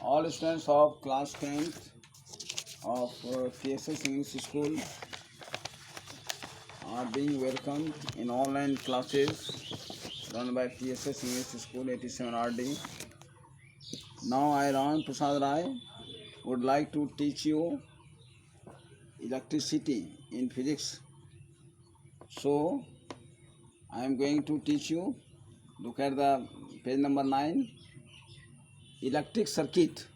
All students of class 10th of TSS English School are being welcomed in online classes run by TSS English School 87 RD. Now I, Ram Prasad Rai, would like to teach you electricity in physics. So I am going to teach you. Look at the page number 9. Electric circuit.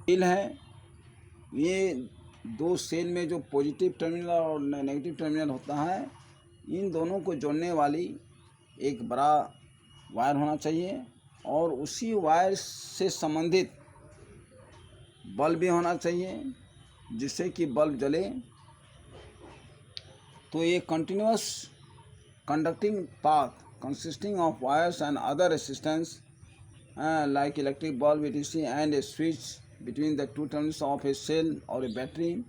Cell है, ये दो cell में जो positive terminal और negative terminal होता है, इन दोनों को जोड़ने वाली एक बड़ा वायर होना चाहिए और उसी वायर से संबंधित बल्ब भी होना चाहिए जिससे कि बल्ब जले। तो ये continuous conducting path consisting of wires and other resistance like electric bulb etc and a switch between the two terminals of a cell or a battery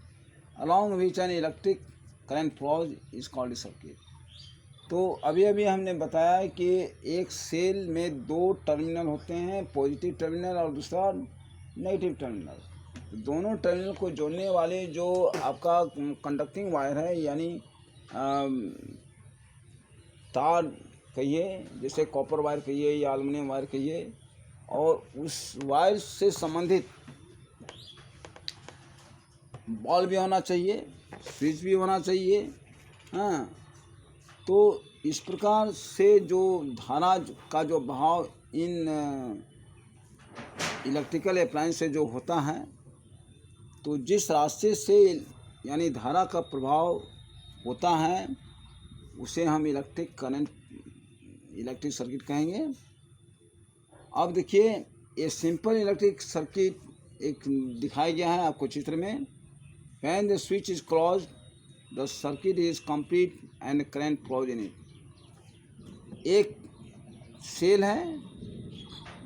along which an electric current flows is called a circuit. तो अभी हमने बताया कि एक cell में दो terminal होते हैं, पॉजिटिव टर्मिनल और दूसरा नेगेटिव टर्मिनल। दोनों टर्मिनल को जोड़ने वाले जो आपका कंडक्टिंग वायर है, यानी तार कहिए, जैसे कॉपर वायर कहिए या एल्युमिनियम वायर कहिए, और उस वायर से संबंधित बल्ब भी होना चाहिए, स्विच भी होना चाहिए। हाँ, तो इस प्रकार से जो धारा का जो बहाव इन इलेक्ट्रिकल अप्लायंस से जो होता है, तो जिस रास्ते से यानी धारा का प्रभाव होता है उसे हम इलेक्ट्रिक सर्किट कहेंगे। अब देखिए, ये सिंपल इलेक्ट्रिक सर्किट एक दिखाया गया है आपको चित्र में। When the switch is closed the circuit is complete and current flows in it. एक सेल है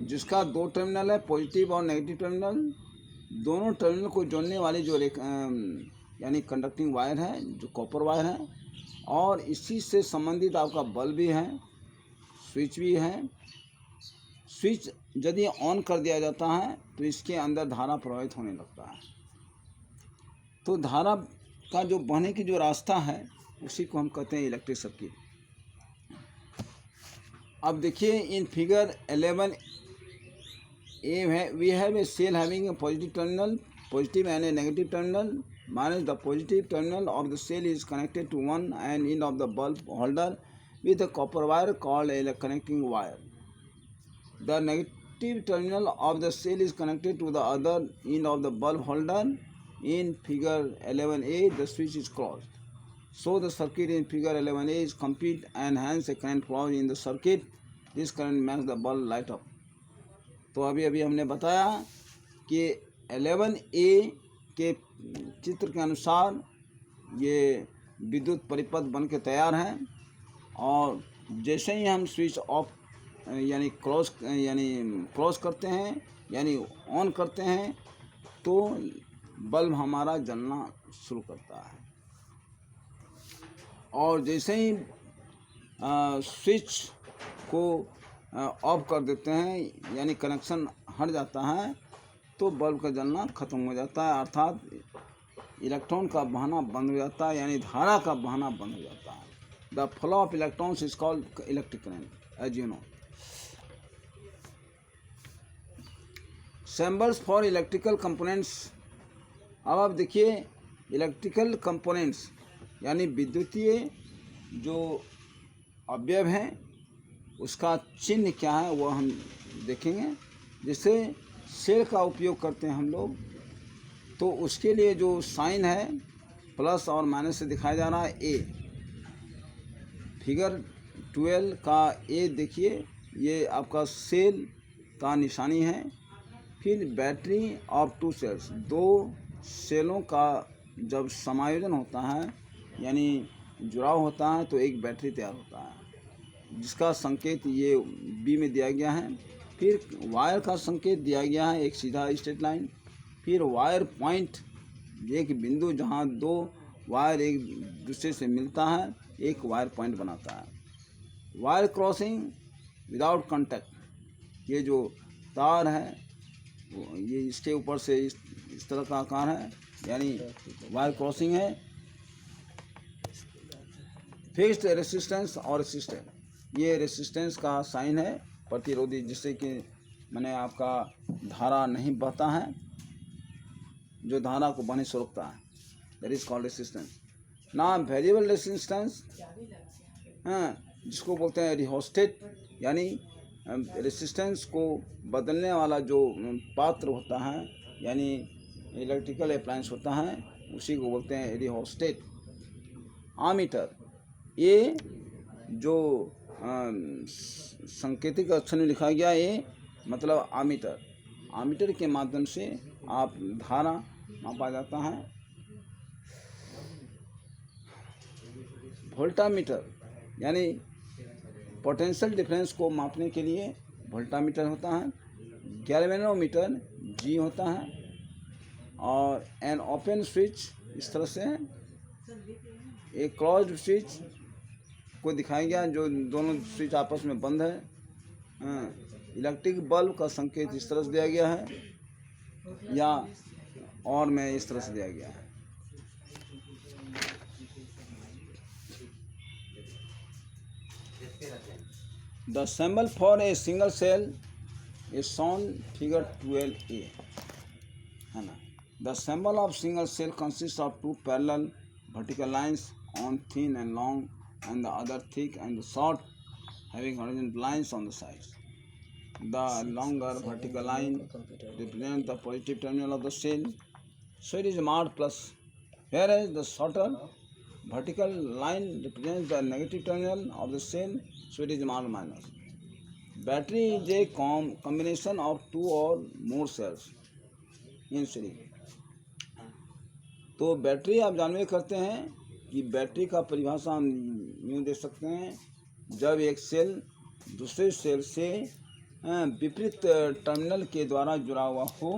जिसका दो टर्मिनल है, पॉजिटिव और नेगेटिव टर्मिनल। दोनों टर्मिनल को जोड़ने वाली जो यानी कंडक्टिंग वायर है, जो कॉपर वायर है, और इसी से संबंधित आपका बल्ब भी है, स्विच भी है। स्विच यदि ऑन कर दिया जाता है तो इसके अंदर धारा प्रवाहित होने लगता है। तो धारा का जो बहने की जो रास्ता है उसी को हम कहते हैं इलेक्ट्रिक सर्किट। अब देखिए, in figure 11 A we have a cell having a positive and a negative terminal minus the positive terminal of the cell is connected to one end of the bulb holder with a copper wire called a connecting wire. The negative terminal of the cell is connected to the other end of the bulb holder. In figure 11a, the switch is closed. So the circuit in figure 11a is complete and hence a current flows in the circuit. This current makes the bulb light up. तो अभी हमने बताया कि 11a के चित्र के अनुसार ये विद्युत परिपथ बन के तैयार है, और जैसे ही हम स्विच ऑफ यानी क्लोज करते हैं यानी ऑन करते हैं तो बल्ब हमारा जलना शुरू करता है, और जैसे ही स्विच को ऑफ कर देते हैं यानी कनेक्शन हट जाता है तो बल्ब का जलना ख़त्म हो जाता है, अर्थात इलेक्ट्रॉन का बहना बंद हो जाता है, यानी धारा का बहना बंद हो जाता है। The flow of electrons is called electric current, as you know. Symbols for electrical components. अब आप देखिए, इलेक्ट्रिकल कंपोनेंट्स यानी विद्युतीय जो अवयव हैं उसका चिन्ह क्या है वो हम देखेंगे। जैसे सेल का उपयोग करते हैं हम लोग, तो उसके लिए जो साइन है प्लस और माइनस से दिखाया जा रहा है ए। फिगर 12 का ए देखिए, ये आपका सेल का निशानी है। फिर बैटरी ऑफ टू सेल्स, दो सेलों का जब समायोजन होता है यानी जुड़ाव होता है तो एक बैटरी तैयार होता है, जिसका संकेत ये बी में दिया गया है। फिर वायर का संकेत दिया गया है, एक सीधा स्ट्रेट लाइन। फिर वायर पॉइंट, एक बिंदु जहाँ दो वायर एक दूसरे से मिलता है, एक वायर पॉइंट बनाता है। वायर क्रॉसिंग विदाउट कॉन्टैक्ट, ये जो तार है ये इसके ऊपर से इस तरह का आकार है, यानी वायर क्रॉसिंग है। फिक्स्ड रेसिस्टेंस और रेसिस्टेंस, ये रेसिस्टेंस का साइन है, प्रतिरोधी, जिससे कि मैंने आपका धारा नहीं बहता है, जो धारा को बहने से रोकता है, दैट इज कॉल्ड रेसिस्टेंस। ना वेरिएबल रेसिस्टेंस, जिसको बोलते हैं रिहोस्टेट, यानी रेसिस्टेंस को बदलने वाला जो पात्र होता है, यानी इलेक्ट्रिकल अप्लायंस होता है, उसी को बोलते हैं रिहोस्टेट। आमीटर, ये जो सांकेतिक अक्षर में लिखा गया, ये मतलब आमीटर। आमीटर के माध्यम से आप धारा मापा जाता है। वोल्टामीटर, यानी पोटेंशियल डिफरेंस को मापने के लिए वोल्टामीटर होता है। गैल्वेनोमीटर जी होता है। और एन ओपन स्विच, इस तरह से एक क्लोज्ड स्विच को दिखाया गया, जो दोनों स्विच आपस में बंद है। इलेक्ट्रिक बल्ब का संकेत इस तरह से दिया गया है, या और में इस तरह से दिया गया है। The symbol for a single cell is shown figure 12a, है ना। The symbol of single cell consists of two parallel vertical lines, one thin and long and the other thick and short, having horizontal lines on the sides. The longer vertical line represents the positive terminal of the cell, so it is marked plus, whereas the shorter vertical line represents the negative terminal of the cell, so it is marked minus. Battery is a combination of two or more cells in series. तो battery आप जानवे करते हैं कि battery का परिभाषा हम यूँ दे सकते हैं, जब एक सेल दूसरे सेल से विपरीत टर्मिनल के द्वारा जुड़ा हुआ हो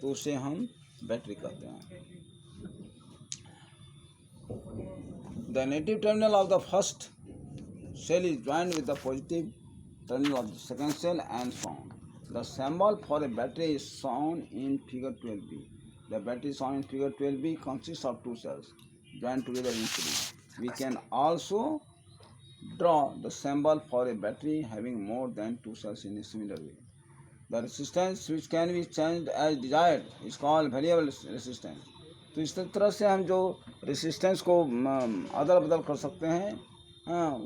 तो उसे हम बैटरी कहते हैं। The negative terminal of the first cell is joined with the positive terminal of the second cell and so on. The symbol for a battery is shown in figure 12b. The battery shown in figure 12b consists of two cells joined together in series. We can also draw the symbol for a battery having more than two cells in a similar way. The resistance which can be changed as desired is called variable resistance. तो इस तरह से हम जो resistance को अदल बदल कर सकते हैं,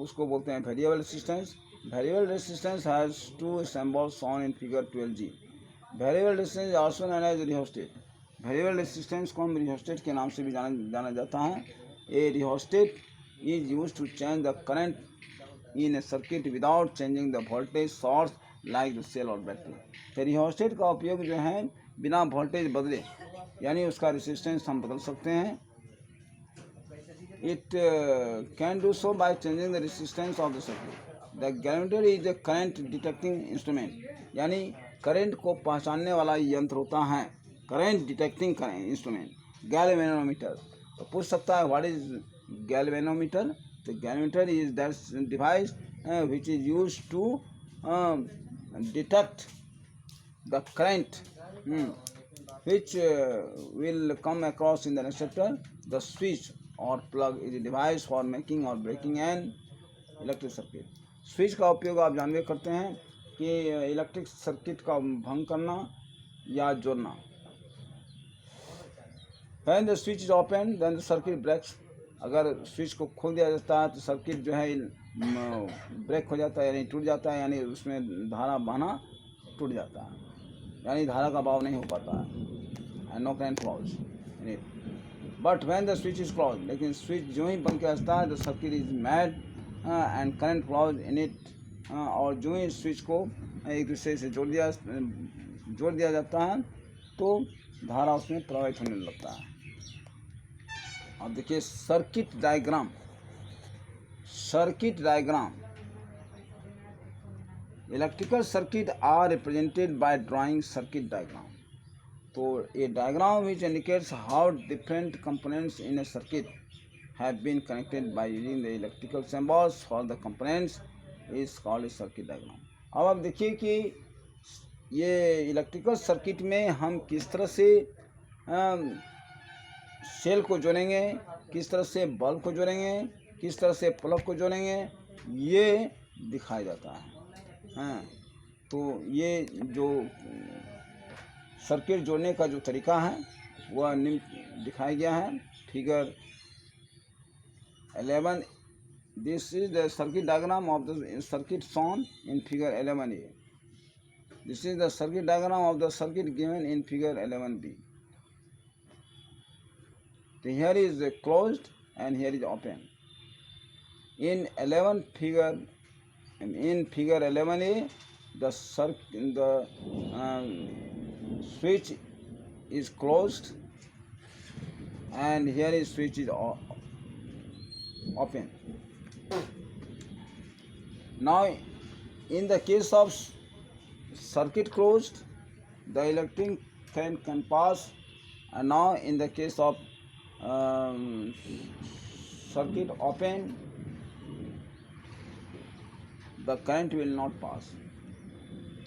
उसको बोलते हैं variable resistance. Variable resistance has two symbols shown in figure 12g. Variable resistance also known as rheostat. Variable resistance को हम रिहोस्टेट के नाम से भी जाना जाता है। A rheostat is used to change the current in a circuit without changing the voltage source like the cell और बैटरी। तो रिहोस्टेट का उपयोग जो है बिना वोल्टेज बदले, यानी उसका रेसिस्टेंस हम बदल सकते हैं। It can do so by changing the resistance of the circuit. The galvanometer is a current detecting instrument, यानी करंट को पहचानने वाला यंत्र होता है, करंट डिटेक्टिंग इंस्ट्रूमेंट गैल्वेनोमीटर। तो पूछ सकता है व्हाट इज गैल्वेनोमीटर। तो galvanometer is that device which is used to detect the current which will come across in the receptor. The switch or plug is a device for making or breaking an electric circuit. Switch का उपयोग आप जानवे करते हैं कि electric circuit का भंग करना या जोड़ना। When the switch is open, then the circuit breaks. अगर स्विच को खोल दिया जाता है तो सर्किट जो है ब्रेक हो जाता है, यानी टूट जाता है, यानी उसमें धारा बहना टूट जाता है, यानी धारा का बहाव नहीं हो पाता है, and no current flows in it. But when the switch is closed, लेकिन स्विच जो ही बंद किया जाता है the circuit is made and current flows in it. और जो ही स्विच को एक दूसरे से जोड़ दिया जाता है तो धारा उसमें प्रवाहित होने लगता है। अब देखिए circuit diagram. Electrical circuit are represented by drawing circuit diagram. तो a diagram which indicates how different components in a circuit have been connected by using the electrical symbols for the components is called a circuit diagram. अब आप देखिए कि ये electrical circuit में हम किस तरह से सेल को जोड़ेंगे, किस तरह से बल्ब को जोड़ेंगे, किस तरह से प्लग को जोड़ेंगे, ये दिखाया जाता है. तो ये जो सर्किट जोड़ने का जो तरीका है वह निम्न दिखाया गया है. Figure 11. This is the circuit diagram of the circuit shown in figure 11A. This is the circuit diagram of the circuit given in figure 11B. So here is closed and here is open. In figure 11A, the switch is closed and here is switch is open. Now in the case of circuit closed, the electric current can pass, and now in the case of circuit open, the current will not pass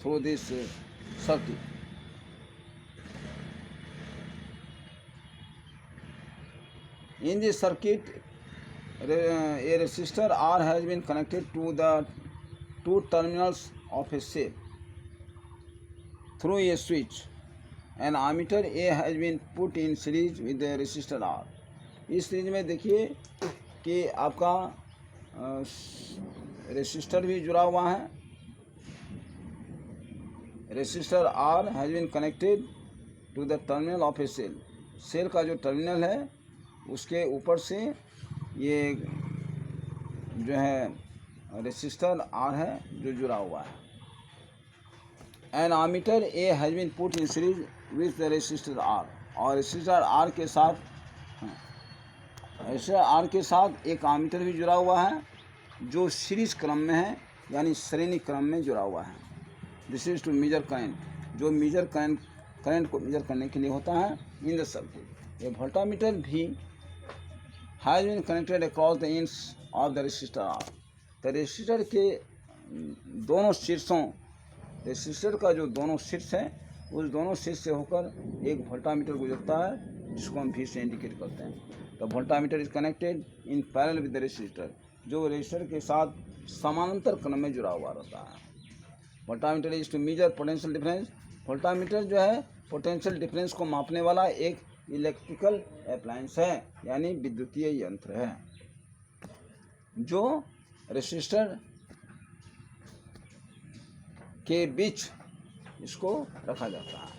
through this circuit. In this circuit, a resistor R has been connected to the two terminals of a cell through a switch. An ammeter A has been put in series with the resistor R. इस series में देखिए कि आपका resistor भी जुड़ा हुआ है. Resistor R has been connected to the terminal of a cell. Cell का जो टर्मिनल है उसके ऊपर से ये जो है रेसिस्टर R है जो जुड़ा हुआ है. An ammeter A has been put in series with the resistor R. और रेसिस्टर R के साथ एक आमीटर भी जुड़ा हुआ है जो सीरीज क्रम में है, यानी श्रेणी क्रम में जुड़ा हुआ है. This is to measure current, जो मेजर करंट को मेजर करने के लिए होता है in the circuit. A voltmeter भी has been connected across the ends of the resistor R. तो रेसिस्टर के दोनों शीर्षों, रेसिस्टर का जो दोनों शीर्ष है उस दोनों शीर्ष से होकर एक वोल्टामीटर गुजरता है जिसको हम V से इंडिकेट करते हैं. तो voltameter is connected in parallel with the resistor, जो रेसिस्टर के साथ समानांतर क्रम में जुड़ा हुआ रहता है. Voltameter is to measure potential difference. Voltameter जो है पोटेंशियल डिफरेंस को मापने वाला एक इलेक्ट्रिकल अप्लायंस है, यानी विद्युतीय यंत्र है जो रेसिस्टर के बीच इसको रखा जाता है.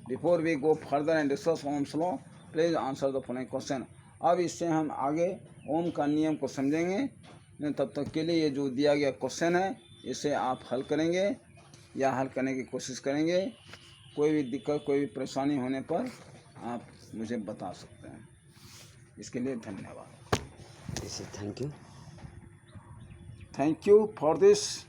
Before we go further and discuss Ohm's law, please answer the following question. अब इससे हम आगे ओम का नियम को समझेंगे. तब तक के लिए ये जो दिया गया क्वेश्चन है इसे आप हल करेंगे या हल करने की कोशिश करेंगे. कोई भी दिक्कत, कोई भी परेशानी होने पर आप मुझे बता सकते हैं. इसके लिए धन्यवाद. Thank you. Thank you for this